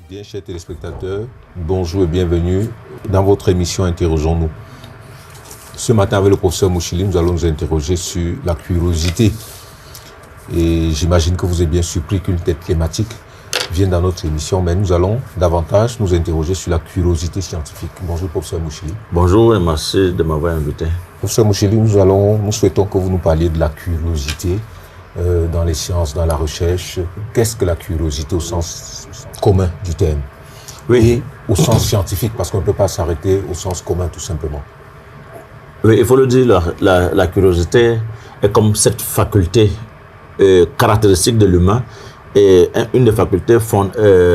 Bien, chers téléspectateurs, bonjour et bienvenue dans votre émission Interrogeons-nous. Ce matin, avec le professeur Mouchili, nous allons nous interroger sur la curiosité. Et j'imagine que vous êtes bien surpris qu'une telle thématique vienne dans notre émission, mais nous allons davantage nous interroger sur la curiosité scientifique. Bonjour, professeur Mouchili. Bonjour et merci de m'avoir invité. Professeur Mouchili, nous souhaitons que vous nous parliez de la curiosité dans les sciences, dans la recherche. Qu'est-ce que la curiosité au sens commun du terme? Oui. Et au sens scientifique, parce qu'on ne peut pas s'arrêter au sens commun tout simplement. Oui, il faut le dire, la curiosité est comme cette faculté caractéristique de l'humain et une des facultés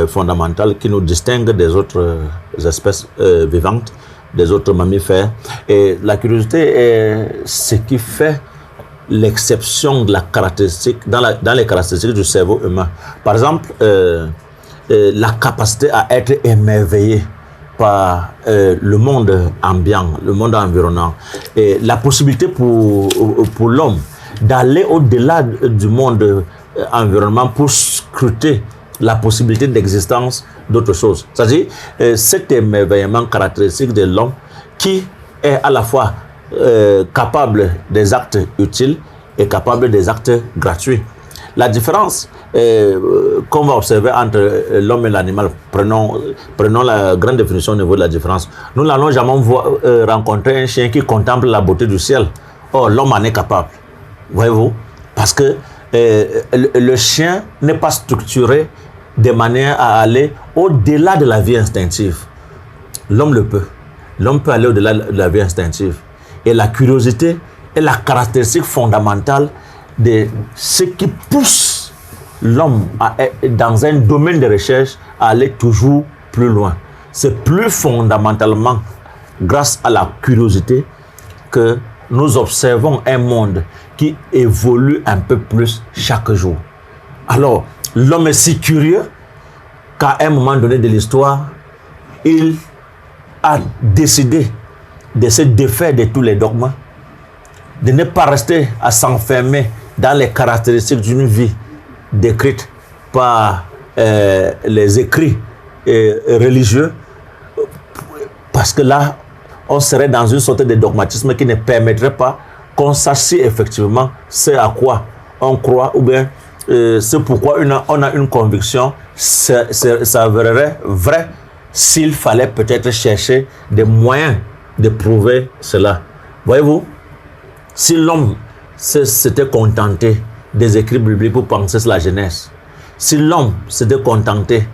fondamentales qui nous distingue des autres espèces vivantes, des autres mammifères. Et la curiosité est ce qui fait l'exception de la caractéristique, dans les caractéristiques du cerveau humain. Par exemple, la capacité à être émerveillé par le monde ambiant, le monde environnant, et la possibilité pour l'homme d'aller au-delà du monde environnement pour scruter la possibilité d'existence d'autres choses. C'est-à-dire cet émerveillement caractéristique de l'homme qui est à la fois capable des actes utiles et capable des actes gratuits. La différence qu'on va observer entre l'homme et l'animal, prenons la grande définition au niveau de la différence. Nous n'allons jamais rencontrer un chien qui contemple la beauté du ciel. Or, l'homme en est capable. Voyez-vous? Parce que le chien n'est pas structuré de manière à aller au-delà de la vie instinctive. L'homme le peut. L'homme peut aller au-delà de la vie instinctive. Et la curiosité est la caractéristique fondamentale de ce qui pousse l'homme dans un domaine de recherche à aller toujours plus loin. C'est plus fondamentalement grâce à la curiosité que nous observons un monde qui évolue un peu plus chaque jour. Alors, l'homme est si curieux qu'à un moment donné de l'histoire, il a décidé de se défaire de tous les dogmes, de ne pas rester à s'enfermer dans les caractéristiques d'une vie décrite par les écrits religieux, parce que là, on serait dans une sorte de dogmatisme qui ne permettrait pas qu'on sache si effectivement c'est à quoi on croit ou bien c'est pourquoi on a une conviction, ça s'avérerait vrai s'il fallait peut-être chercher des moyens de prouver cela. Voyez-vous, si l'homme s'était contenté des écrits bibliques pour penser sur la Genèse, si l'homme s'était contenté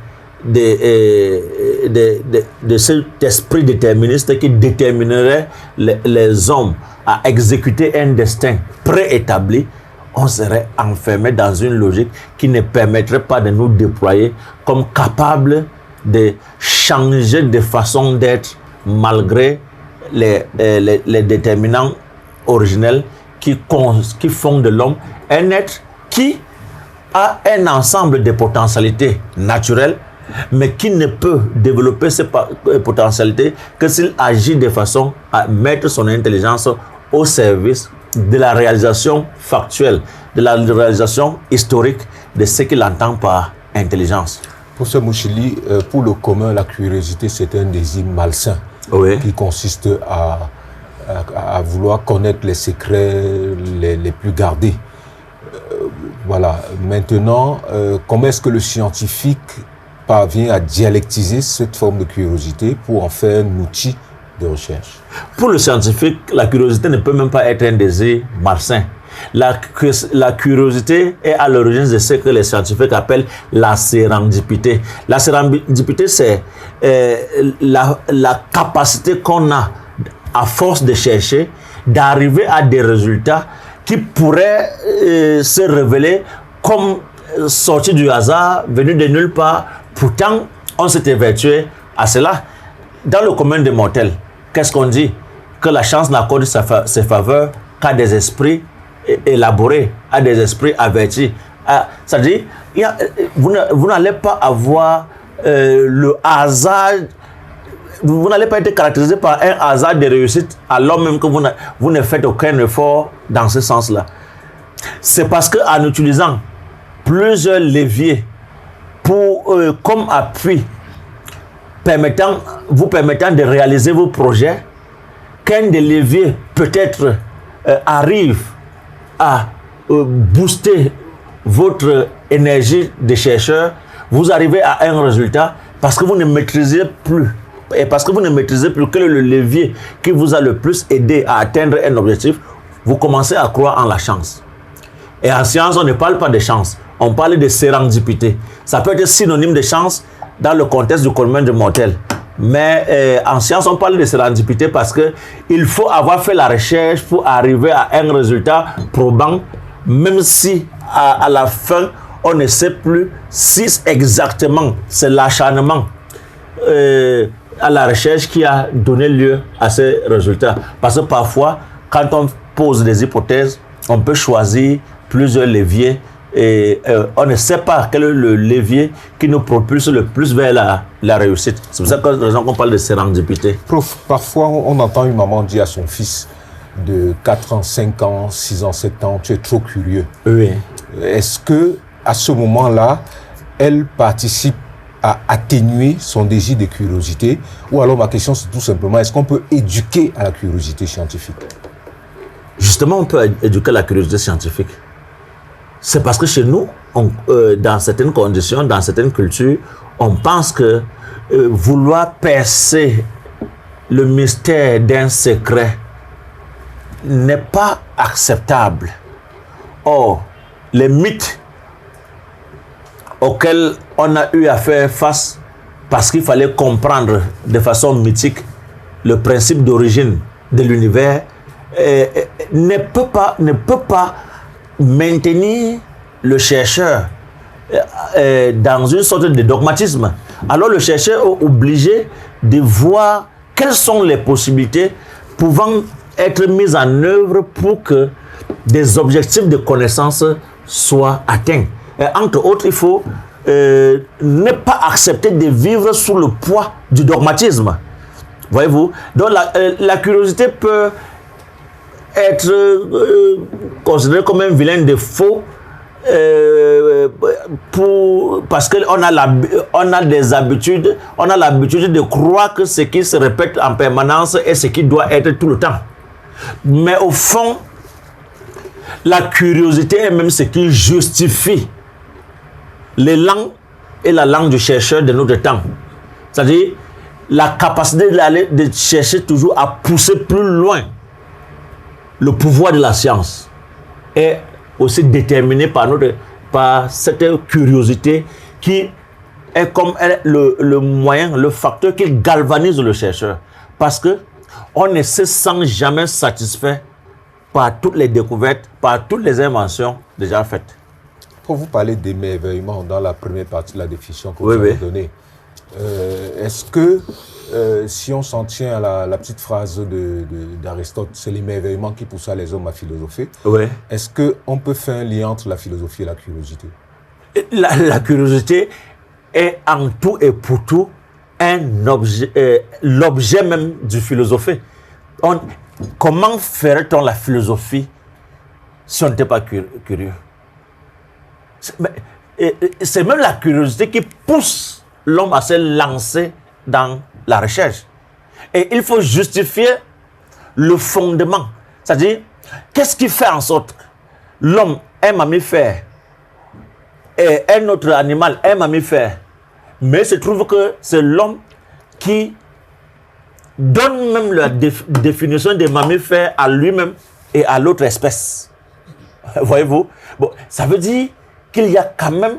de cet esprit déterministe qui déterminerait les hommes à exécuter un destin préétabli, on serait enfermé dans une logique qui ne permettrait pas de nous déployer comme capables de changer de façon d'être malgré les déterminants originels qui font de l'homme un être qui a un ensemble de potentialités naturelles, mais qui ne peut développer ces potentialités que s'il agit de façon à mettre son intelligence au service de la réalisation factuelle, de la réalisation historique de ce qu'il entend par intelligence. Professeur Mouchili, pour le commun, la curiosité, c'est un désir malsain, oui, qui consiste à vouloir connaître les secrets les plus gardés. Voilà. Maintenant, comment est-ce que le scientifique parvient à dialectiser cette forme de curiosité pour en faire un outil de recherche? Pour le scientifique, la curiosité ne peut même pas être un désir malsain. La curiosité est à l'origine de ce que les scientifiques appellent la sérendipité. La sérendipité, c'est la capacité qu'on a, à force de chercher, d'arriver à des résultats qui pourraient se révéler comme sortis du hasard, venus de nulle part. Pourtant, on s'est évertué à cela. Dans le commun des mortels, qu'est-ce qu'on dit? Que la chance n'accorde ses faveurs qu'à des esprits élaborés, à des esprits avertis. C'est-à-dire, vous n'allez pas avoir le hasard, vous n'allez pas être caractérisé par un hasard de réussite alors même que vous ne faites aucun effort dans ce sens-là. C'est parce qu'en utilisant plusieurs leviers pour, comme appui vous permettant de réaliser vos projets, qu'un des leviers peut-être arrive à booster votre énergie de chercheur, vous arrivez à un résultat parce que vous ne maîtrisez plus. Et parce que vous ne maîtrisez plus quel est le levier qui vous a le plus aidé à atteindre un objectif, vous commencez à croire en la chance. Et en science, on ne parle pas de chance, on parle de sérendipité. Ça peut être synonyme de chance dans le contexte du commun des mortels. Mais en science, on parle de sérendipité parce qu'il faut avoir fait la recherche pour arriver à un résultat probant, même si à la fin, on ne sait plus si exactement c'est l'acharnement à la recherche qui a donné lieu à ces résultats. Parce que parfois, quand on pose des hypothèses, on peut choisir plusieurs leviers et on ne sait pas quel est le levier qui nous propulse le plus vers la réussite. C'est pour ça qu'on parle de sérendipité. Prof, parfois on entend une maman dire à son fils de 4 ans, 5 ans, 6 ans, 7 ans, tu es trop curieux. Oui. Est-ce que à ce moment-là, elle participe à atténuer son désir de curiosité? Ou alors ma question c'est tout simplement, est-ce qu'on peut éduquer à la curiosité scientifique? Justement, on peut éduquer à la curiosité scientifique. C'est parce que chez nous, dans certaines conditions, dans certaines cultures, on pense que vouloir percer le mystère d'un secret n'est pas acceptable. Or, les mythes auxquels on a eu à faire face parce qu'il fallait comprendre de façon mythique le principe d'origine de l'univers ne peut pas maintenir le chercheur dans une sorte de dogmatisme. Alors le chercheur est obligé de voir quelles sont les possibilités pouvant être mises en œuvre pour que des objectifs de connaissance soient atteints. Entre autres, il faut ne pas accepter de vivre sous le poids du dogmatisme. Voyez-vous? Donc la curiosité peut être considérée comme un vilain défaut parce qu'on a des habitudes, on a l'habitude de croire que ce qui se répète en permanence est ce qui doit être tout le temps. Mais au fond, la curiosité est même ce qui justifie l'élan et la langue du chercheur de notre temps. C'est-à-dire la capacité de chercher toujours à pousser plus loin le pouvoir de la science est aussi déterminé par cette curiosité qui est comme le moyen, le facteur qui galvanise le chercheur. Parce que on ne se sent jamais satisfait par toutes les découvertes, par toutes les inventions déjà faites. Quand vous parlez d'émerveillement dans la première partie de la définition que vous avez donnée, est-ce que si on s'en tient à la petite phrase d'Aristote, c'est l'émerveillement qui poussa les hommes à philosopher, est-ce qu'on peut faire un lien entre la philosophie et la curiosité? La curiosité est en tout et pour tout l'objet même du philosophe. Comment ferait-on la philosophie si on n'était pas curieux? C'est même la curiosité qui pousse l'homme à se lancer dans la recherche. Et il faut justifier le fondement. C'est-à-dire, qu'est-ce qui fait en sorte que l'homme, un mammifère, et un autre animal, un mammifère, mais il se trouve que c'est l'homme qui donne même la définition des mammifères à lui-même et à l'autre espèce. Voyez-vous? Bon, ça veut dire qu'il y a quand même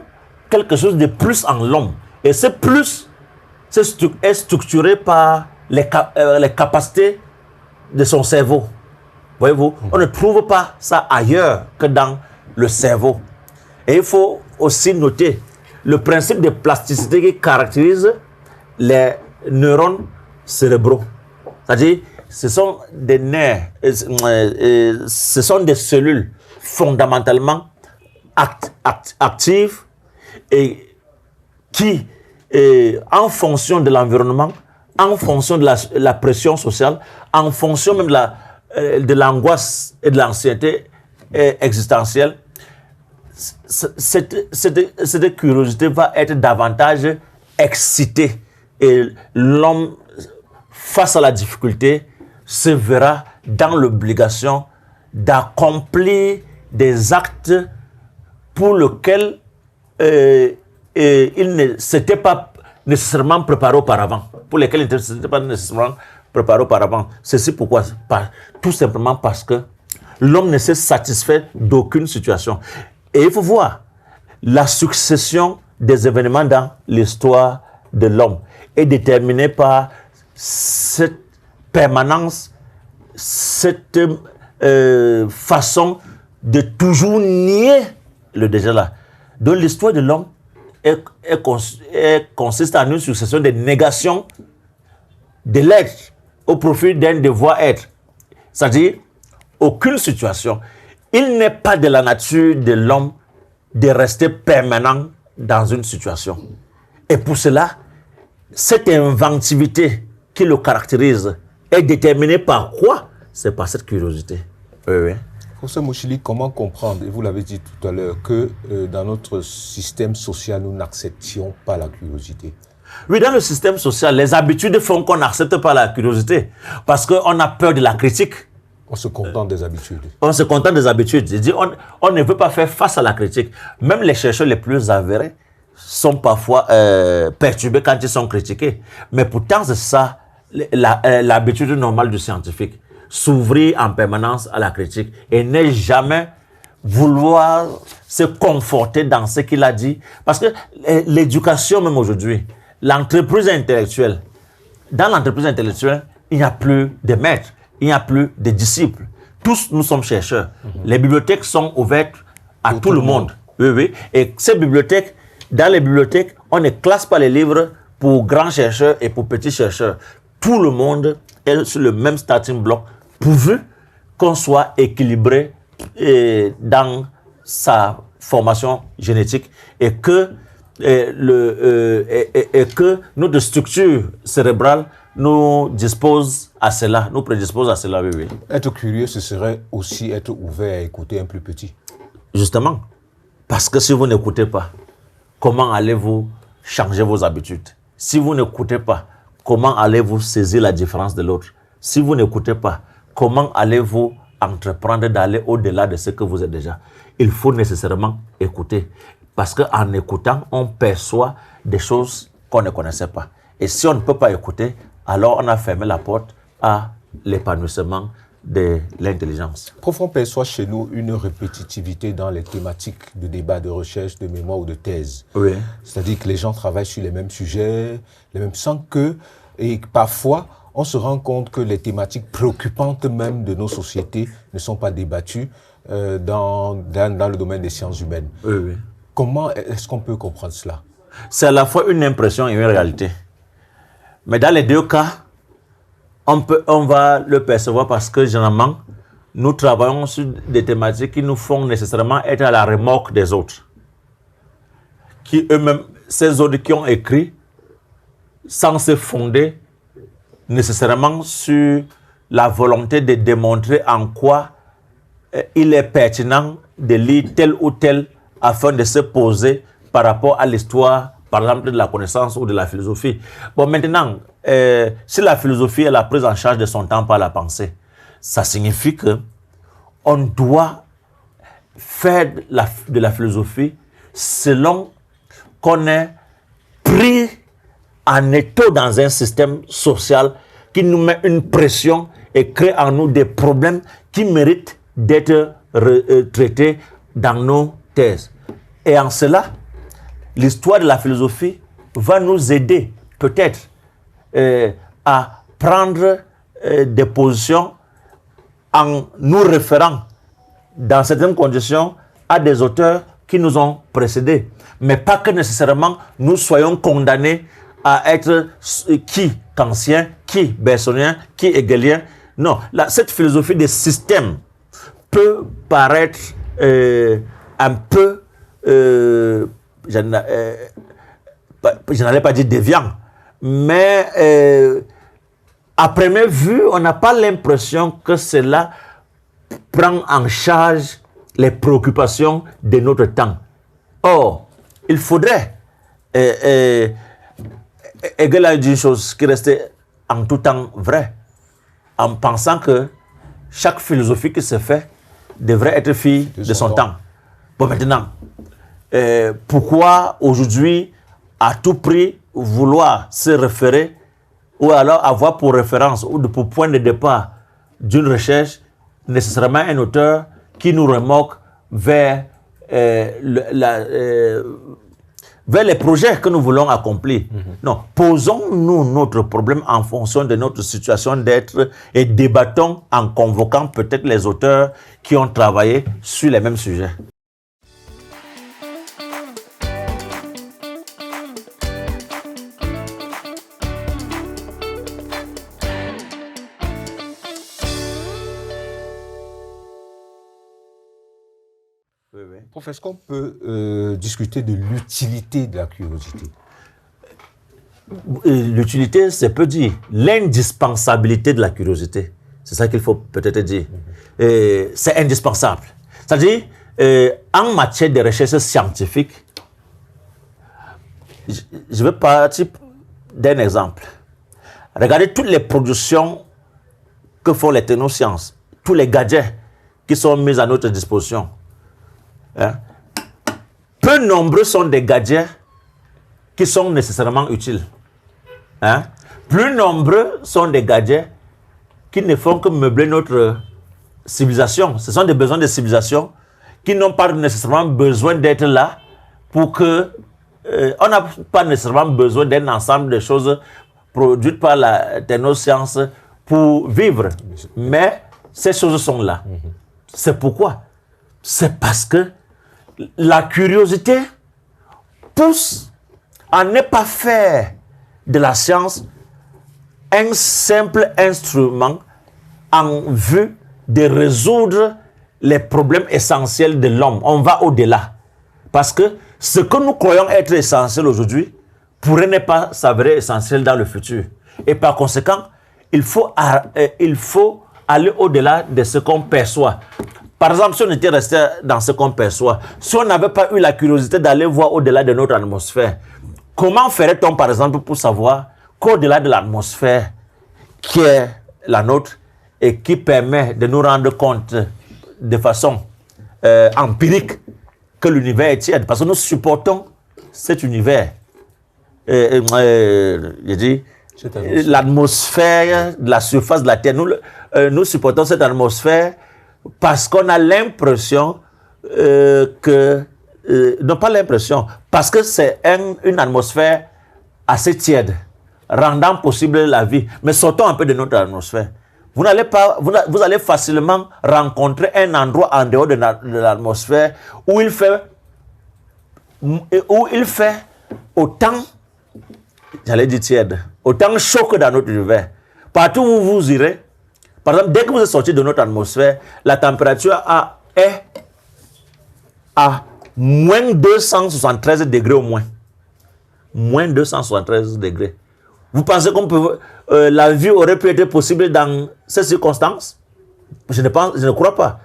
quelque chose de plus en l'homme. Et ce plus est structuré par les capacités de son cerveau. Voyez-vous? On ne trouve pas ça ailleurs que dans le cerveau. Et il faut aussi noter le principe de plasticité qui caractérise les neurones cérébraux. C'est-à-dire, ce sont des nerfs, ce sont des cellules fondamentalement actives et qui, en fonction de l'environnement, en fonction de la pression sociale, en fonction même de l'angoisse et de l'anxiété existentielle, cette curiosité va être davantage excitée Et l'homme, face à la difficulté, se verra dans l'obligation d'accomplir des actes pour lesquels il ne s'était pas nécessairement préparé auparavant. Ceci pourquoi? Tout simplement parce que l'homme ne s'est satisfait d'aucune situation. Et il faut voir la succession des événements dans l'histoire de l'homme est déterminée par cette permanence, cette façon de toujours nier le déjà là. Donc l'histoire de l'homme consiste en une succession de négations de l'être au profit d'un devoir être. C'est-à-dire, aucune situation. Il n'est pas de la nature de l'homme de rester permanent dans une situation. Et pour cela, cette inventivité qui le caractérise est déterminée par quoi? C'est par cette curiosité. Oui. Professeur Mochili, comment comprendre, et vous l'avez dit tout à l'heure, que dans notre système social, nous n'acceptions pas la curiosité? Oui, dans le système social, les habitudes font qu'on n'accepte pas la curiosité parce qu'on a peur de la critique. On se contente des habitudes. On se contente des habitudes. C'est-à-dire, on ne veut pas faire face à la critique. Même les chercheurs les plus avérés sont parfois perturbés quand ils sont critiqués. Mais pourtant, c'est ça l'habitude normale du scientifique. S'ouvrir en permanence à la critique et ne jamais vouloir se conforter dans ce qu'il a dit. Parce que l'éducation, même aujourd'hui, l'entreprise intellectuelle, dans l'entreprise intellectuelle, il n'y a plus de maîtres, il n'y a plus de disciples. Tous, nous sommes chercheurs. Les bibliothèques sont ouvertes à tout le monde. Oui. Et ces bibliothèques, dans les bibliothèques, on ne classe pas les livres pour grands chercheurs et pour petits chercheurs. Tout le monde est sur le même starting block, pourvu qu'on soit équilibré dans sa formation génétique et que notre structure cérébrale nous prédispose à cela, oui. Être curieux, ce serait aussi être ouvert à écouter un plus petit. Justement, parce que si vous n'écoutez pas, comment allez-vous changer vos habitudes? Si vous n'écoutez pas, comment allez-vous saisir la différence de l'autre? Si vous n'écoutez pas, comment allez-vous entreprendre d'aller au-delà de ce que vous êtes déjà? Il faut nécessairement écouter. Parce qu'en écoutant, on perçoit des choses qu'on ne connaissait pas. Et si on ne peut pas écouter, alors on a fermé la porte à l'épanouissement de l'intelligence. Prof, on perçoit chez nous une répétitivité dans les thématiques de débat, de recherche, de mémoire ou de thèse. Oui. C'est-à-dire que les gens travaillent sur les mêmes sujets, sans que... Et parfois, on se rend compte que les thématiques préoccupantes même de nos sociétés ne sont pas débattues dans le domaine des sciences humaines. Oui. Comment est-ce qu'on peut comprendre cela? C'est à la fois une impression et une réalité. Mais dans les deux cas, on va le percevoir parce que généralement, nous travaillons sur des thématiques qui nous font nécessairement être à la remorque des autres. Qui eux-mêmes, ces autres qui ont écrit, sans se fonder nécessairement sur la volonté de démontrer en quoi il est pertinent de lire tel ou tel afin de se poser par rapport à l'histoire, par exemple, de la connaissance ou de la philosophie. Bon, maintenant, si la philosophie est la prise en charge de son temps par la pensée, ça signifie qu'on doit faire de la philosophie selon qu'on est pris en étau dans un système social qui nous met une pression et crée en nous des problèmes qui méritent d'être traités dans nos thèses. Et en cela, l'histoire de la philosophie va nous aider peut-être à prendre des positions en nous référant dans certaines conditions à des auteurs qui nous ont précédés. Mais pas que nécessairement nous soyons condamnés à être qui kantien, qui bergsonien, qui hegelien. Non, cette philosophie des systèmes peut paraître un peu, je n'allais pas dire déviant, mais à première vue, on n'a pas l'impression que cela prend en charge les préoccupations de notre temps. Or, il faudrait Hegel a dit une chose qui restait en tout temps vraie, en pensant que chaque philosophie qui se fait devrait être fille de son temps. Bon, maintenant, pourquoi aujourd'hui, à tout prix, vouloir se référer ou alors avoir pour référence ou pour point de départ d'une recherche nécessairement un auteur qui nous remorque vers vers les projets que nous voulons accomplir. Non, posons-nous notre problème en fonction de notre situation d'être et débattons en convoquant peut-être les auteurs qui ont travaillé sur les mêmes sujets. Professeur, est-ce qu'on peut discuter de l'utilité de la curiosité? L'utilité, c'est peu dire. L'indispensabilité de la curiosité. C'est ça qu'il faut peut-être dire. C'est indispensable. C'est-à-dire, en matière de recherche scientifique, je vais partir d'un exemple. Regardez toutes les productions que font les technosciences, tous les gadgets qui sont mis à notre disposition. Hein? Peu nombreux sont des gadgets qui sont nécessairement utiles. Hein? Plus nombreux sont des gadgets qui ne font que meubler notre civilisation. Ce sont des besoins de civilisation qui n'ont pas nécessairement besoin d'être là pour que... on n'a pas nécessairement besoin d'un ensemble de choses produites par la technoscience pour vivre. Mais ces choses sont là. C'est pourquoi? C'est parce que la curiosité pousse à ne pas faire de la science un simple instrument en vue de résoudre les problèmes essentiels de l'homme. On va au-delà. Parce que ce que nous croyons être essentiel aujourd'hui pourrait ne pas s'avérer essentiel dans le futur. Et par conséquent, il faut aller au-delà de ce qu'on perçoit. Par exemple, si on était resté dans ce qu'on perçoit, si on n'avait pas eu la curiosité d'aller voir au-delà de notre atmosphère, comment ferait-on, par exemple, pour savoir qu'au-delà de l'atmosphère qui est la nôtre et qui permet de nous rendre compte de façon empirique que l'univers est tiède, parce que nous supportons cet univers. Je dis, l'atmosphère de la surface de la Terre, nous supportons cette atmosphère parce qu'on a l'impression non pas l'impression, parce que c'est une atmosphère assez tiède, rendant possible la vie. Mais sortons un peu de notre atmosphère. Vous allez facilement rencontrer un endroit en dehors de l'atmosphère où il fait autant, j'allais dire tiède, autant chaud que dans notre univers. Partout où vous irez, par exemple, dès que vous êtes sorti de notre atmosphère, la température est à moins 273 degrés au moins. Moins 273 degrés. Vous pensez que la vie aurait pu être possible dans ces circonstances? Je ne crois pas.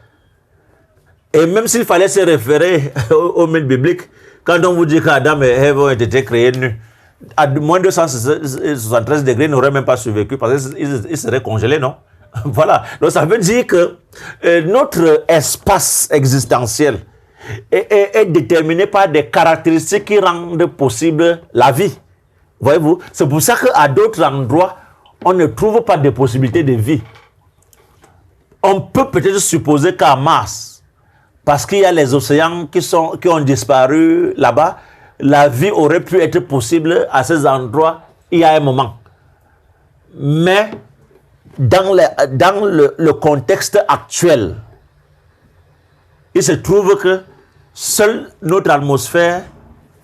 Et même s'il fallait se référer au mythe biblique, quand on vous dit qu'Adam et Ève ont été créés nus, à moins 273 degrés, ils n'auraient même pas survécu parce qu'ils seraient congelés, non? Voilà. Donc ça veut dire que notre espace existentiel est déterminé par des caractéristiques qui rendent possible la vie. Voyez-vous? C'est pour ça qu'à d'autres endroits, on ne trouve pas de possibilité de vie. On peut peut-être supposer qu'à Mars, parce qu'il y a les océans qui ont disparu là-bas, la vie aurait pu être possible à ces endroits il y a un moment. Mais dans le contexte actuel, il se trouve que seule notre atmosphère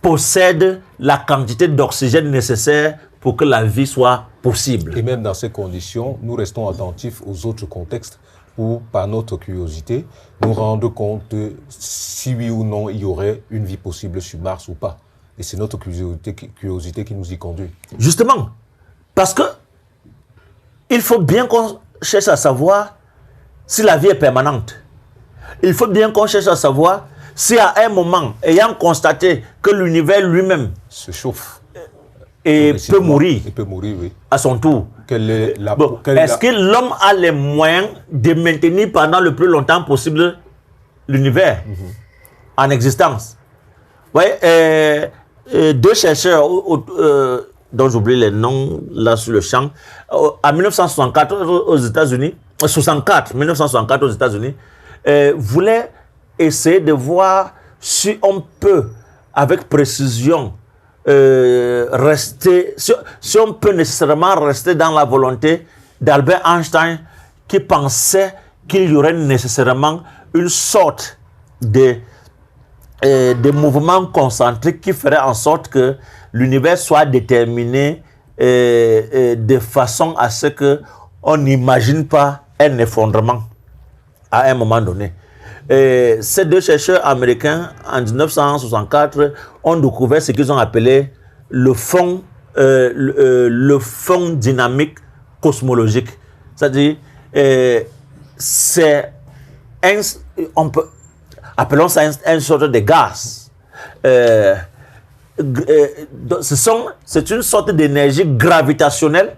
possède la quantité d'oxygène nécessaire pour que la vie soit possible. Et même dans ces conditions, nous restons attentifs aux autres contextes pour, par notre curiosité, nous rendre compte de si oui ou non il y aurait une vie possible sur Mars ou pas. Et c'est notre curiosité qui nous y conduit. Justement, parce que il faut bien qu'on cherche à savoir si la vie est permanente. Il faut bien qu'on cherche à savoir si à un moment, ayant constaté que l'univers lui-même se chauffe, et peut mourir. Il peut mourir, oui. À son tour. Est-ce que l'homme a les moyens de maintenir pendant le plus longtemps possible l'univers en existence? Oui, deux chercheurs dont j'oublie les noms là sur le champ, en 1964 aux États-Unis, 1964 aux États-Unis, voulaient essayer de voir si on peut, avec précision, si on peut nécessairement rester dans la volonté d'Albert Einstein, qui pensait qu'il y aurait nécessairement une sorte de mouvement concentrique qui ferait en sorte que l'univers soit déterminé de façon à ce qu'on n'imagine pas un effondrement à un moment donné. Ces deux chercheurs américains, en 1964, ont découvert ce qu'ils ont appelé le fond dynamique cosmologique. C'est-à-dire, appelons ça une sorte de gaz. C'est une sorte d'énergie gravitationnelle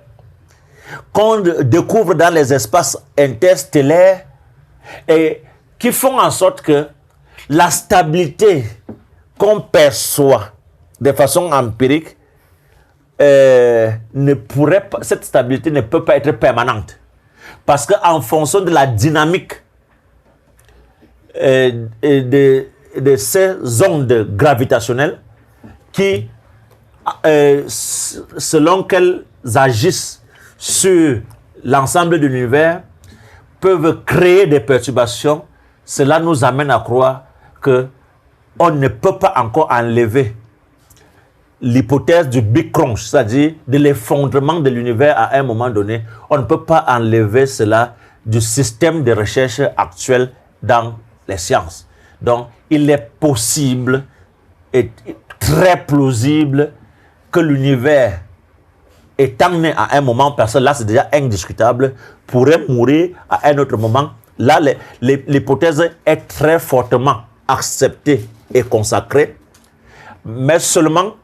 qu'on découvre dans les espaces interstellaires et qui font en sorte que la stabilité qu'on perçoit de façon empirique cette stabilité ne peut pas être permanente. Parce qu'en fonction de la dynamique de ces ondes gravitationnelles qui, selon qu'elles agissent sur l'ensemble de l'univers, peuvent créer des perturbations, cela nous amène à croire qu'on ne peut pas encore enlever l'hypothèse du Big Crunch, c'est-à-dire de l'effondrement de l'univers à un moment donné. On ne peut pas enlever cela du système de recherche actuel dans les sciences. Donc, il est possible et très plausible que l'univers, étant né à un moment, personne, là c'est déjà indiscutable, pourrait mourir à un autre moment. Là, l'hypothèse est très fortement acceptée et consacrée, mais seulement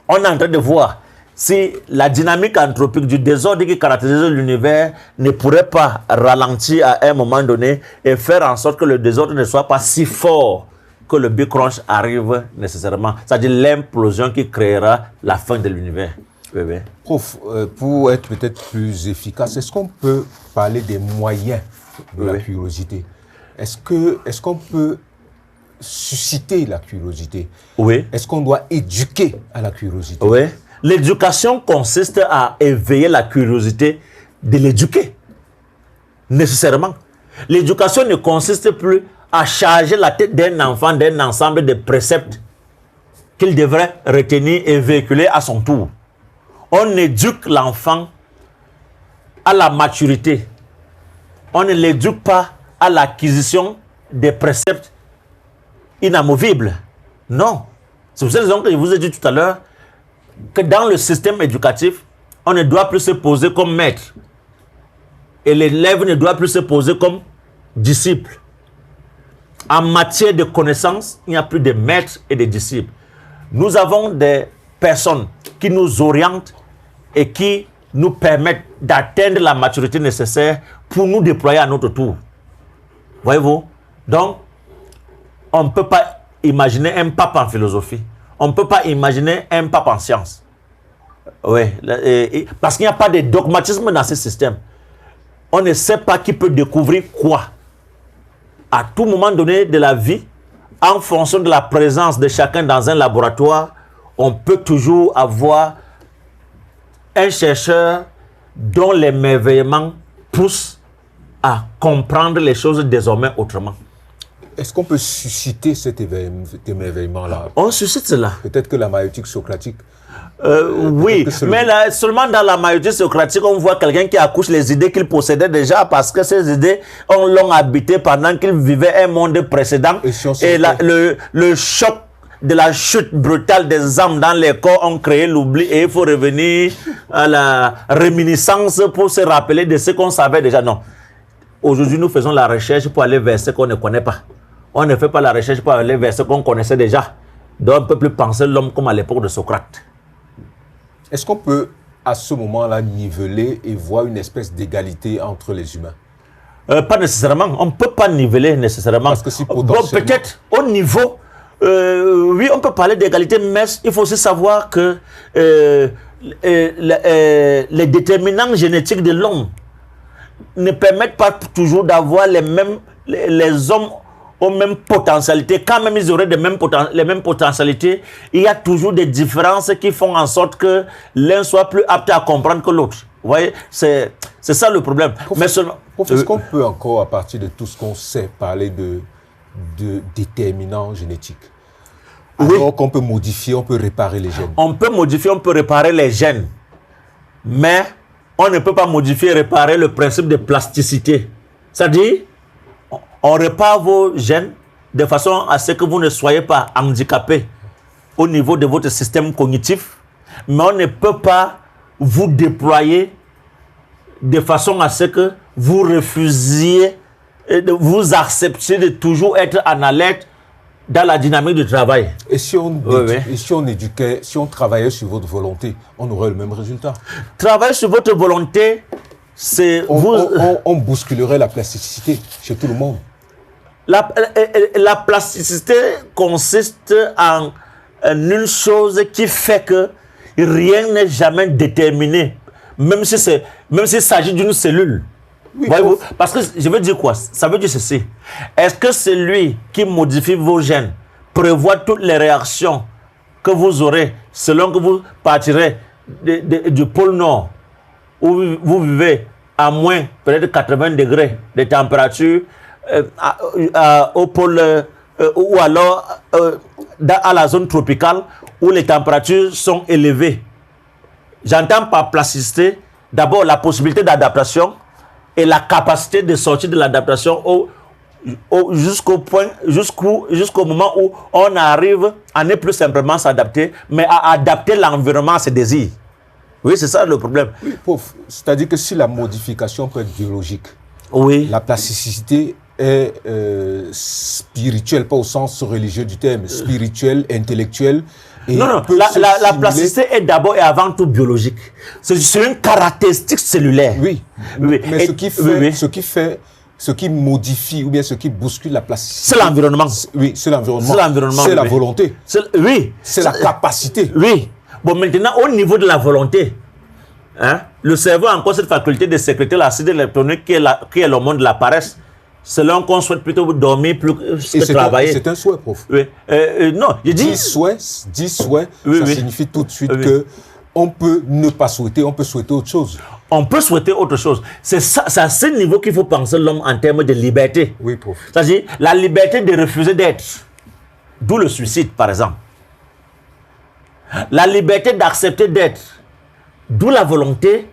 on est en train de voir si la dynamique anthropique du désordre qui caractérise l'univers ne pourrait pas ralentir à un moment donné et faire en sorte que le désordre ne soit pas si fort que le Big Crunch arrive nécessairement. C'est-à-dire l'implosion qui créera la fin de l'univers. Oui, oui. Prof, pour être peut-être plus efficace, est-ce qu'on peut parler des moyens de la curiosité? Est-ce qu'on peut susciter la curiosité? Oui. Est-ce qu'on doit éduquer à la curiosité? Oui. L'éducation consiste à éveiller la curiosité de l'éduquer. Nécessairement. L'éducation ne consiste plus à charger la tête d'un enfant d'un ensemble de préceptes qu'il devrait retenir et véhiculer à son tour. On éduque l'enfant à la maturité. On ne l'éduque pas à l'acquisition des préceptes inamovibles. Non. C'est pour cette raison que je vous ai dit tout à l'heure que dans le système éducatif, on ne doit plus se poser comme maître. Et l'élève ne doit plus se poser comme disciple. En matière de connaissances, il n'y a plus de maîtres et de disciples. Nous avons des personnes qui nous orientent et qui nous permettent d'atteindre la maturité nécessaire pour nous déployer à notre tour. Voyez-vous? Donc, on ne peut pas imaginer un pape en philosophie. On ne peut pas imaginer un pape en sciences. Oui, parce qu'il n'y a pas de dogmatisme dans ce système. On ne sait pas qui peut découvrir quoi. À tout moment donné de la vie, en fonction de la présence de chacun dans un laboratoire, on peut toujours avoir un chercheur dont l'émerveillement pousse à comprendre les choses désormais autrement. Est-ce qu'on peut susciter cet émerveillement-là? On suscite cela. Peut-être que la maïeutique socratique... oui, mais là, seulement dans la maïeutique socratique, on voit quelqu'un qui accouche les idées qu'il possédait déjà parce que ces idées l'ont habité pendant qu'il vivait un monde précédent. Et le choc de la chute brutale des âmes dans les corps ont créé l'oubli et il faut revenir à la réminiscence pour se rappeler de ce qu'on savait déjà. Non. Aujourd'hui, nous faisons la recherche pour aller vers ce qu'on ne connaît pas. On ne fait pas la recherche pour aller vers ce qu'on connaissait déjà. Donc, on ne peut plus penser l'homme comme à l'époque de Socrate. Est-ce qu'on peut, à ce moment-là, niveler et voir une espèce d'égalité entre les humains? Pas nécessairement. On ne peut pas niveler nécessairement. Parce que si potentiellement... Bon, peut-être au niveau... oui, on peut parler d'égalité, mais il faut aussi savoir que les déterminants génétiques de l'homme ne permettent pas toujours d'avoir les hommes aux mêmes potentialités. Quand même ils auraient les mêmes potentialités, il y a toujours des différences qui font en sorte que l'un soit plus apte à comprendre que l'autre. Vous voyez, c'est ça le problème. Est-ce qu'on peut encore, à partir de tout ce qu'on sait, parler de déterminants génétiques? Alors qu'on peut modifier, on peut réparer les gènes. On peut modifier, on peut réparer les gènes. Mais on ne peut pas modifier et réparer le principe de plasticité. C'est-à-dire, on répare vos gènes de façon à ce que vous ne soyez pas handicapé au niveau de votre système cognitif, mais on ne peut pas vous déployer de façon à ce que vous refusiez, vous acceptiez de toujours être en alerte dans la dynamique du travail. Et si on éduquait, si on travaillait sur votre volonté, on aurait le même résultat. Travailler sur votre volonté, c'est... On bousculerait la plasticité chez tout le monde. La plasticité consiste en une chose qui fait que rien n'est jamais déterminé, même s'il s'agit d'une cellule. Oui, voyez-vous, parce que je veux dire quoi? Ça veut dire ceci. Est-ce que celui qui modifie vos gènes prévoit toutes les réactions que vous aurez selon que vous partirez du pôle Nord, où vous vivez à moins peut-être 80 degrés de température, au pôle ou alors à la zone tropicale où les températures sont élevées? J'entends par plasticité d'abord la possibilité d'adaptation et la capacité de sortir de l'adaptation jusqu'au moment où on arrive à ne plus simplement s'adapter, mais à adapter l'environnement à ses désirs. Oui, c'est ça le problème. Oui, c'est-à-dire que si la modification peut être biologique, la plasticité est spirituelle, pas au sens religieux du terme, spirituelle, intellectuelle. Non, la plasticité est d'abord et avant tout biologique. C'est une caractéristique cellulaire. Oui. Mais ce qui modifie ou bien ce qui bouscule la plasticité, c'est l'environnement. Oui, c'est l'environnement. C'est la volonté. C'est la capacité. Oui. Bon, maintenant, au niveau de la volonté, le cerveau a encore cette faculté de sécréter l'acide électronique qui est l'hormone de la paresse. Selon qu'on souhaite plutôt dormir plus que travailler. C'est un souhait, prof. Oui. Non, je dis... 10 souhaits, ça signifie tout de suite que on peut ne pas souhaiter, on peut souhaiter autre chose. On peut souhaiter autre chose. C'est à ce niveau qu'il faut penser l'homme en termes de liberté. Oui, prof. C'est-à-dire la liberté de refuser d'être. D'où le suicide, par exemple. La liberté d'accepter d'être. D'où la volonté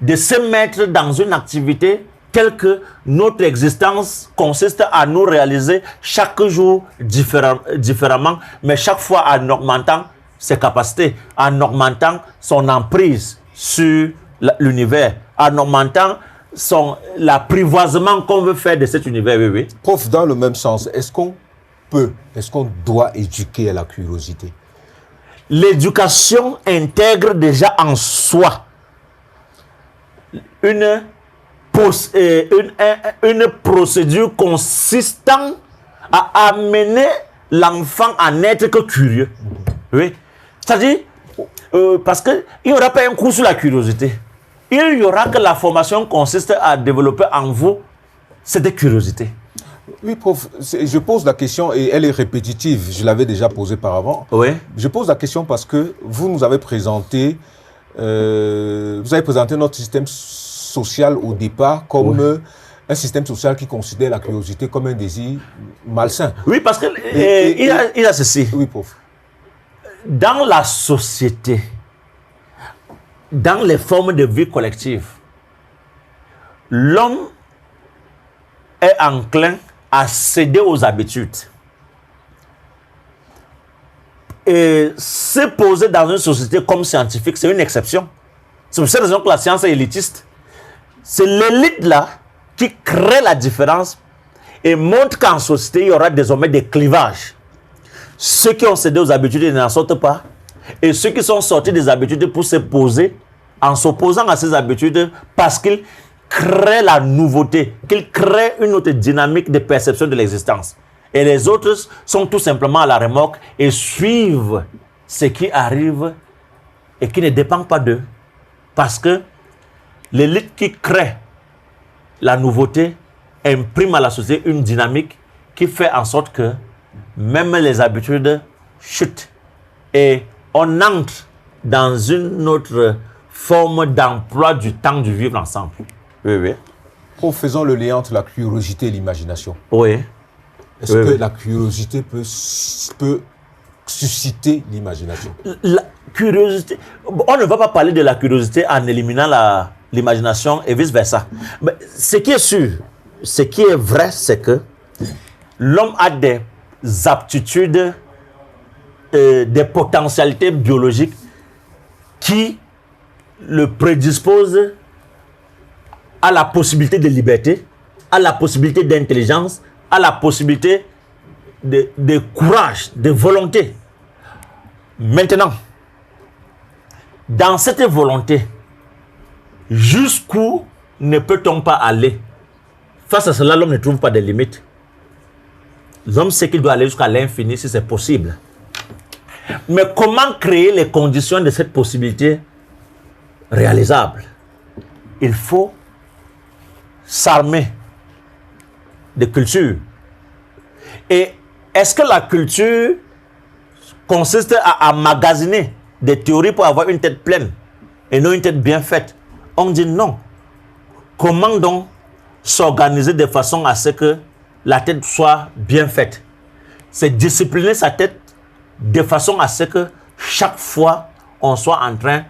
de se mettre dans une activité telle que notre existence consiste à nous réaliser chaque jour différemment, mais chaque fois en augmentant ses capacités, en augmentant son emprise sur l'univers, en augmentant l'apprivoisement qu'on veut faire de cet univers. Oui. Prof, dans le même sens, est-ce qu'on doit éduquer à la curiosité? L'éducation intègre déjà en soi une procédure consistant à amener l'enfant à n'être que curieux. Oui. C'est-à-dire, parce qu'il n'y aura pas un cours sur la curiosité. Il y aura que la formation consiste à développer en vous cette curiosité. Oui, prof, je pose la question et elle est répétitive. Je l'avais déjà posée par avant. Oui. Je pose la question parce que vous nous avez présenté, notre système social au départ comme un système social qui considère la curiosité comme un désir malsain. Oui, parce qu'il y a ceci. Oui, prof. Dans la société, dans les formes de vie collective, l'homme est enclin à céder aux habitudes. Et se poser dans une société comme scientifique, c'est une exception. C'est pour cette raison que la science est élitiste. C'est l'élite là qui crée la différence et montre qu'en société, il y aura désormais des clivages. Ceux qui ont cédé aux habitudes n'en sortent pas. Et ceux qui sont sortis des habitudes pour se poser, en s'opposant à ces habitudes, parce qu'ils créent la nouveauté, qu'ils créent une autre dynamique de perception de l'existence. Et les autres sont tout simplement à la remorque et suivent ce qui arrive et qui ne dépend pas d'eux. Parce que l'élite qui crée la nouveauté imprime à la société une dynamique qui fait en sorte que même les habitudes chutent. Et on entre dans une autre forme d'emploi du temps du vivre ensemble. Oui, oui. Faisons le lien entre la curiosité et l'imagination. Oui. Est-ce que la curiosité peut susciter l'imagination? La curiosité, on ne va pas parler de la curiosité en éliminant l'imagination et vice-versa. Mais ce qui est sûr, ce qui est vrai, c'est que l'homme a des aptitudes, des potentialités biologiques qui le prédisposent à la possibilité de liberté, à la possibilité d'intelligence, à la possibilité de courage, de volonté. Maintenant, dans cette volonté, jusqu'où ne peut-on pas aller? Face à cela, l'homme ne trouve pas de limites. L'homme sait qu'il doit aller jusqu'à l'infini si c'est possible. Mais comment créer les conditions de cette possibilité réalisable? Il faut s'armer de culture. Et est-ce que la culture consiste à emmagasiner des théories pour avoir une tête pleine et non une tête bien faite? On dit non. Comment donc s'organiser de façon à ce que la tête soit bien faite? C'est discipliner sa tête de façon à ce que chaque fois on soit en train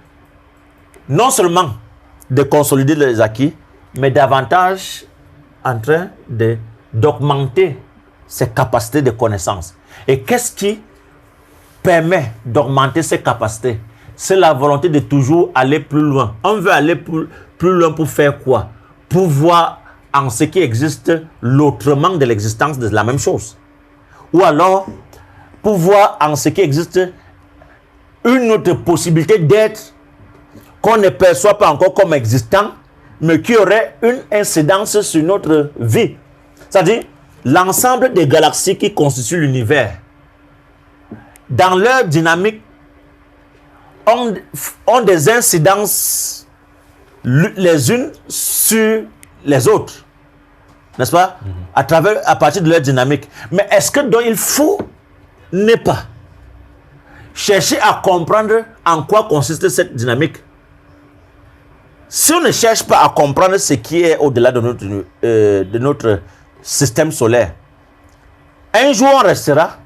non seulement de consolider les acquis, mais davantage en train d'augmenter ses capacités de connaissance. Et qu'est-ce qui permet d'augmenter ces capacités? C'est la volonté de toujours aller plus loin. On veut aller plus loin pour faire quoi? Pour voir en ce qui existe l'autrement de l'existence de la même chose. Ou alors, pour voir en ce qui existe une autre possibilité d'être qu'on ne perçoit pas encore comme existant, mais qui aurait une incidence sur notre vie. C'est-à-dire, l'ensemble des galaxies qui constituent l'univers, dans leur dynamique, ont des incidences les unes sur les autres. N'est-ce pas? À partir de leur dynamique. Mais est-ce que donc il faut ne pas chercher à comprendre en quoi consiste cette dynamique? Si on ne cherche pas à comprendre ce qui est au-delà de notre système solaire, un jour on restera,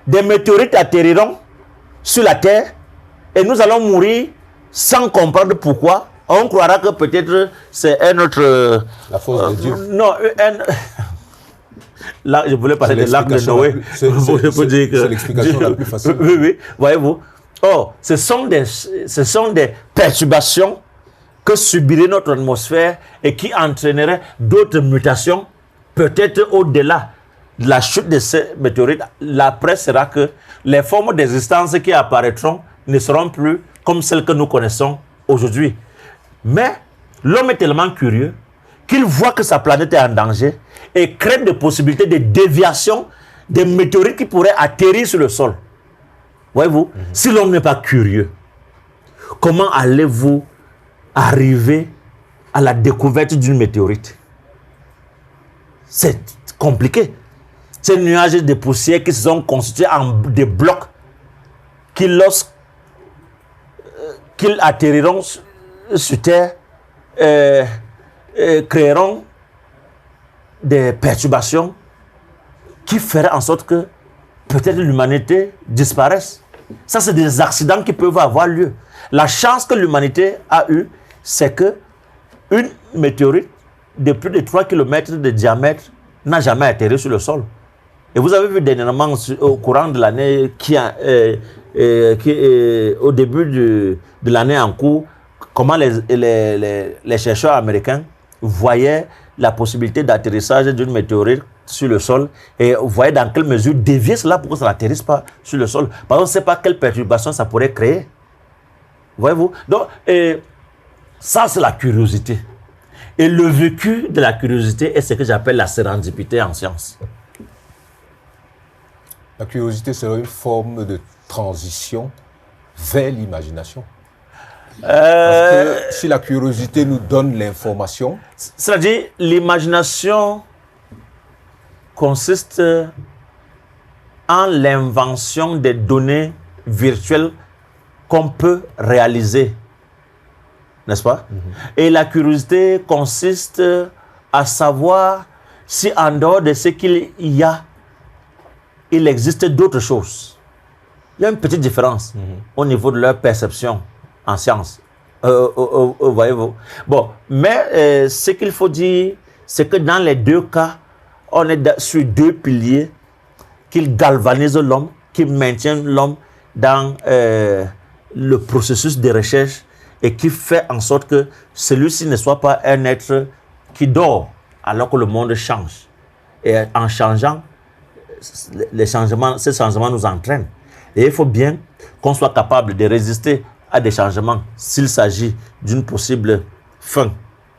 des météorites atterriront sur la Terre et nous allons mourir sans comprendre pourquoi. On croira que peut-être c'est un autre... La force de Dieu. Non, là, je voulais parler de l'arc de Noé. C'est l'explication la plus facile. Oui, oui, voyez-vous. Or, ce sont des perturbations que subirait notre atmosphère et qui entraînerait d'autres mutations, peut-être au-delà de la chute de ces météorites. L'après sera que les formes d'existence qui apparaîtront ne seront plus comme celles que nous connaissons aujourd'hui. Mais l'homme est tellement curieux qu'il voit que sa planète est en danger et crée des possibilités de déviation des météorites qui pourraient atterrir sur le sol. Voyez-vous, si l'homme n'est pas curieux, comment allez-vous arriver à la découverte d'une météorite? C'est compliqué. Ces nuages de poussière qui se sont constitués en des blocs qui, lorsqu'ils atterriront sur Terre, créeront des perturbations qui feraient en sorte que peut-être l'humanité disparaisse. Ça, c'est des accidents qui peuvent avoir lieu. La chance que l'humanité a eue, c'est que une météorite de plus de 3 km de diamètre n'a jamais atterri sur le sol. Et vous avez vu dernièrement, au courant de l'année, au début de l'année en cours, comment les chercheurs américains voyaient la possibilité d'atterrissage d'une météorite sur le sol et vous voyez dans quelle mesure dévier cela pour que ça n'atterrisse pas sur le sol. Par exemple, on ne sait pas quelle perturbation ça pourrait créer. Voyez-vous? Donc, ça, c'est la curiosité. Et le vécu de la curiosité est ce que j'appelle la sérendipité en science. La curiosité serait une forme de transition vers l'imagination. Parce que si la curiosité nous donne l'information... C'est-à-dire, l'imagination consiste en l'invention des données virtuelles qu'on peut réaliser. N'est-ce pas? Et la curiosité consiste à savoir si en dehors de ce qu'il y a, il existe d'autres choses. Il y a une petite différence au niveau de leur perception en science. Voyez-vous? Bon, mais ce qu'il faut dire, c'est que dans les deux cas, on est sur deux piliers qui galvanisent l'homme, qui maintiennent l'homme dans le processus de recherche et qui fait en sorte que celui-ci ne soit pas un être qui dort alors que le monde change. Et en changeant, ces changements nous entraînent. Et il faut bien qu'on soit capable de résister à des changements s'il s'agit d'une possible fin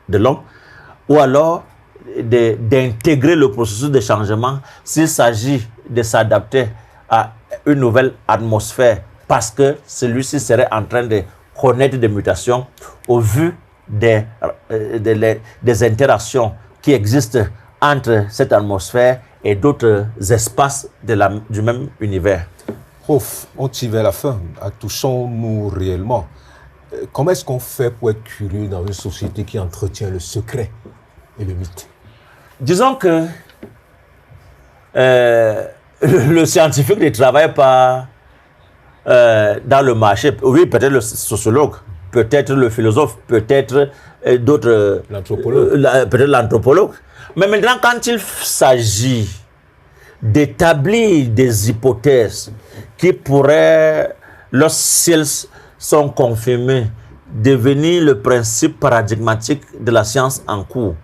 de l'homme, ou alors d'intégrer le processus de changement s'il s'agit de s'adapter à une nouvelle atmosphère parce que celui-ci serait en train de connaître des mutations au vu des interactions qui existent entre cette atmosphère et d'autres espaces du même univers. Prof, on tire vers la fin. Touchons-nous réellement. Comment est-ce qu'on fait pour être curieux dans une société qui entretient le secret et le mythe? Disons que le scientifique ne travaille pas dans le marché. Oui, peut-être le sociologue, peut-être le philosophe, peut-être d'autres... L'anthropologue. Peut-être l'anthropologue. Mais maintenant, quand il s'agit d'établir des hypothèses qui pourraient, lorsqu'elles sont confirmées, devenir le principe paradigmatique de la science en cours.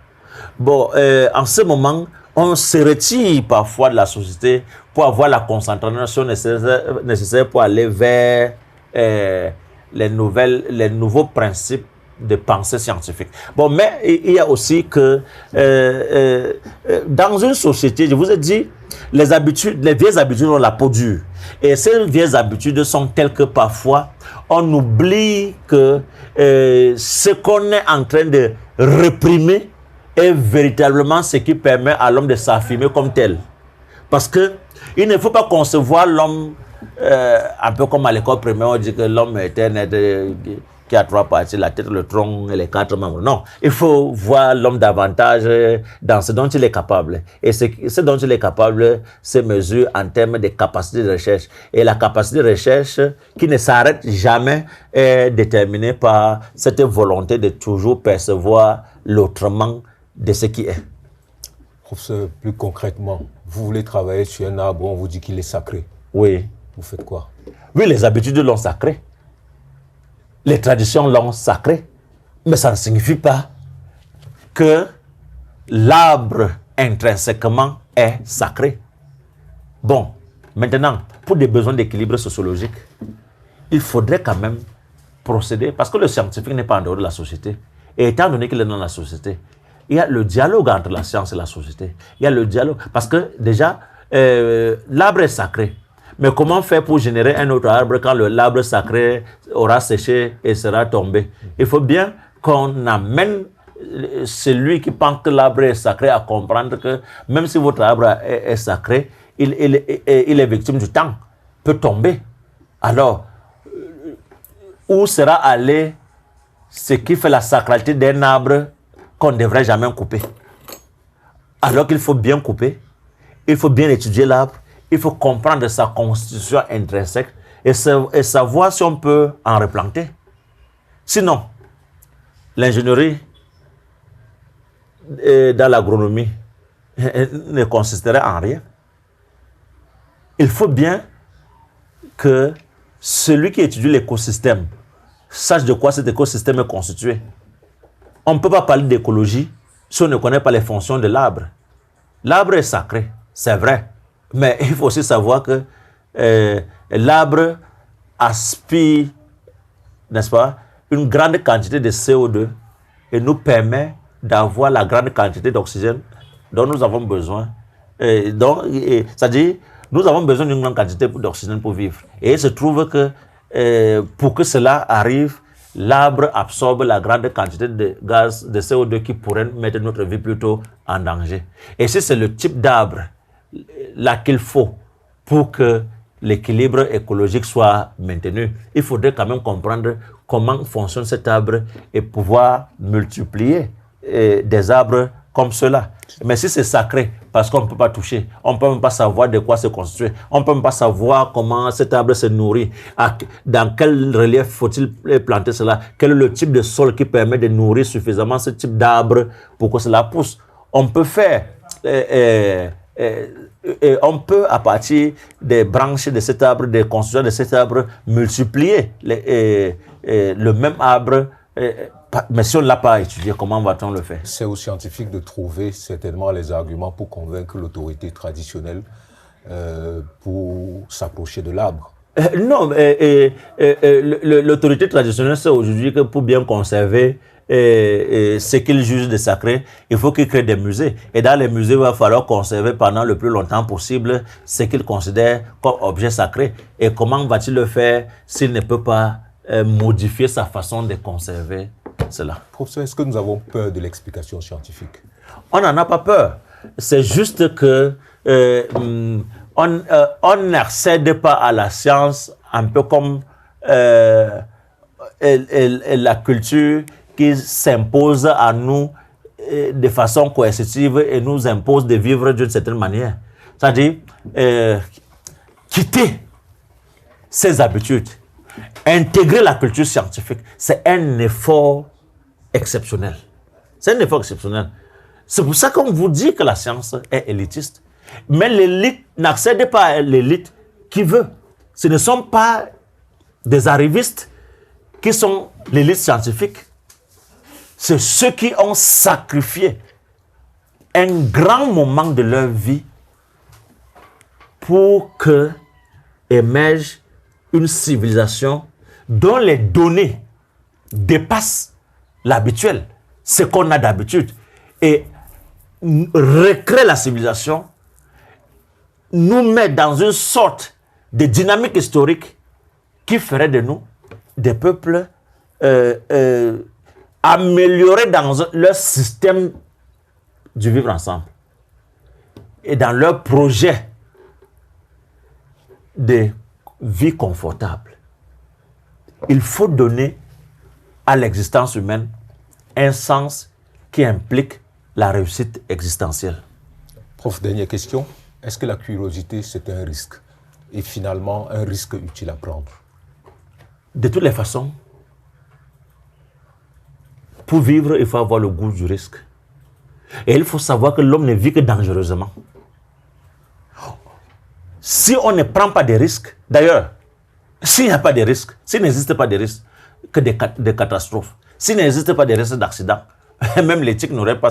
Bon, en ce moment, on se retire parfois de la société pour avoir la concentration nécessaire pour aller vers les nouveaux principes de pensée scientifique. Bon, mais il y a aussi que dans une société, je vous ai dit, les vieilles habitudes ont la peau dure. Et ces vieilles habitudes sont telles que parfois, on oublie que ce qu'on est en train de réprimer est véritablement ce qui permet à l'homme de s'affirmer comme tel. Parce que il ne faut pas concevoir l'homme un peu comme à l'école primaire, on dit que l'homme est un être qui a trois parties, la tête, le tronc et les quatre membres. Non, il faut voir l'homme davantage dans ce dont il est capable. Et ce dont il est capable se mesure en termes de capacité de recherche. Et la capacité de recherche qui ne s'arrête jamais est déterminée par cette volonté de toujours percevoir l'autrement de ce qui est. Professeur, plus concrètement, vous voulez travailler sur un arbre, on vous dit qu'il est sacré. Oui. Vous faites quoi? Oui, les habitudes l'ont sacré. Les traditions l'ont sacré. Mais ça ne signifie pas que l'arbre intrinsèquement est sacré. Bon, maintenant, pour des besoins d'équilibre sociologique, il faudrait quand même procéder, parce que le scientifique n'est pas en dehors de la société. Et étant donné qu'il est dans la société, il y a le dialogue entre la science et la société. Il y a le dialogue, parce que déjà, l'arbre est sacré. Mais comment faire pour générer un autre arbre quand l'arbre sacré aura séché et sera tombé? Il faut bien qu'on amène celui qui pense que l'arbre est sacré à comprendre que même si votre arbre est sacré, il est victime du temps, peut tomber. Alors, où sera allé ce qui fait la sacralité d'un arbre qu'on ne devrait jamais couper? Alors qu'il faut bien couper, il faut bien étudier l'arbre, il faut comprendre sa constitution intrinsèque et savoir si on peut en replanter. Sinon, l'ingénierie dans l'agronomie ne consisterait en rien. Il faut bien que celui qui étudie l'écosystème sache de quoi cet écosystème est constitué. On ne peut pas parler d'écologie si on ne connaît pas les fonctions de l'arbre. L'arbre est sacré, c'est vrai. Mais il faut aussi savoir que l'arbre aspire, n'est-ce pas, une grande quantité de CO2 et nous permet d'avoir la grande quantité d'oxygène dont nous avons besoin. C'est-à-dire, nous avons besoin d'une grande quantité d'oxygène pour vivre. Et il se trouve que pour que cela arrive, l'arbre absorbe la grande quantité de gaz, de CO2 qui pourrait mettre notre vie plutôt en danger. Et si c'est le type d'arbre là qu'il faut pour que l'équilibre écologique soit maintenu, il faudrait quand même comprendre comment fonctionne cet arbre et pouvoir multiplier des arbres comme cela. Mais si c'est sacré, parce qu'on ne peut pas toucher, on ne peut même pas savoir de quoi se construire, on ne peut même pas savoir comment cet arbre se nourrit, dans quel relief faut-il planter cela, quel est le type de sol qui permet de nourrir suffisamment ce type d'arbre pour que cela pousse. On peut faire, on peut à partir des branches de cet arbre, des constructions de cet arbre, multiplier le même arbre. Mais si on ne l'a pas étudié, comment va-t-on le faire? C'est aux scientifiques de trouver certainement les arguments pour convaincre l'autorité traditionnelle pour s'approcher de l'arbre. Non, l'autorité traditionnelle sait aujourd'hui que pour bien conserver ce qu'ils jugent de sacré, il faut qu'ils créent des musées. Et dans les musées, il va falloir conserver pendant le plus longtemps possible ce qu'ils considèrent comme objet sacré. Et comment va-t-il le faire s'il ne peut pas modifier sa façon de conserver cela? Professeur, est-ce que nous avons peur de l'explication scientifique? On n'en a pas peur. C'est juste que on n'accède pas à la science un peu comme la culture qui s'impose à nous de façon coercitive et nous impose de vivre d'une certaine manière. C'est-à-dire quitter ses habitudes, intégrer la culture scientifique, c'est un effort exceptionnel. C'est un effort exceptionnel. C'est pour ça qu'on vous dit que la science est élitiste. Mais l'élite n'accède pas à l'élite qui veut. Ce ne sont pas des arrivistes qui sont l'élite scientifique. C'est ceux qui ont sacrifié un grand moment de leur vie pour que émerge une civilisation dont les données dépassent l'habituel, ce qu'on a d'habitude, et recréer la civilisation, nous met dans une sorte de dynamique historique qui ferait de nous des peuples améliorés dans leur système du vivre ensemble et dans leur projet de vie confortable. Il faut donner à l'existence humaine un sens qui implique la réussite existentielle. Prof, dernière question. Est-ce que la curiosité, c'est un risque? Et finalement, un risque utile à prendre? De toutes les façons, pour vivre, il faut avoir le goût du risque. Et il faut savoir que l'homme ne vit que dangereusement. Si on ne prend pas de risques, d'ailleurs, s'il n'y a pas de risques, s'il n'existe pas de risques, que des catastrophes, s'il n'existe pas de risques d'accidents, même l'éthique n'aurait pas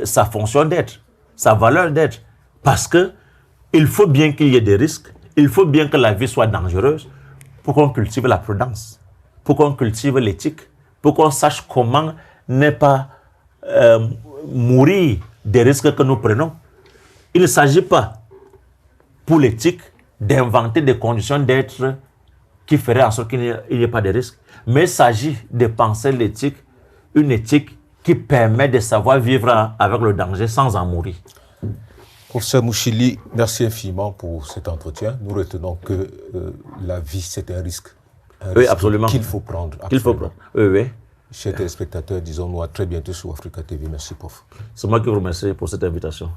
sa fonction d'être, sa valeur d'être. Parce qu'il faut bien qu'il y ait des risques, il faut bien que la vie soit dangereuse pour qu'on cultive la prudence, pour qu'on cultive l'éthique, pour qu'on sache comment ne pas mourir des risques que nous prenons. Il ne s'agit pas pour l'éthique d'inventer des conditions d'être qui feraient en sorte qu'il n'y ait pas de risque, mais il s'agit de penser l'éthique, une éthique qui permet de savoir vivre avec le danger sans en mourir. Professeur Mouchili, merci infiniment pour cet entretien. Nous retenons que la vie, c'est un risque. Oui, absolument. Qu'il faut prendre. Qu'il faut prendre. Oui, oui. Chers téléspectateurs, disons-nous à très bientôt sur Africa TV. Merci, prof. C'est moi qui vous remercie pour cette invitation.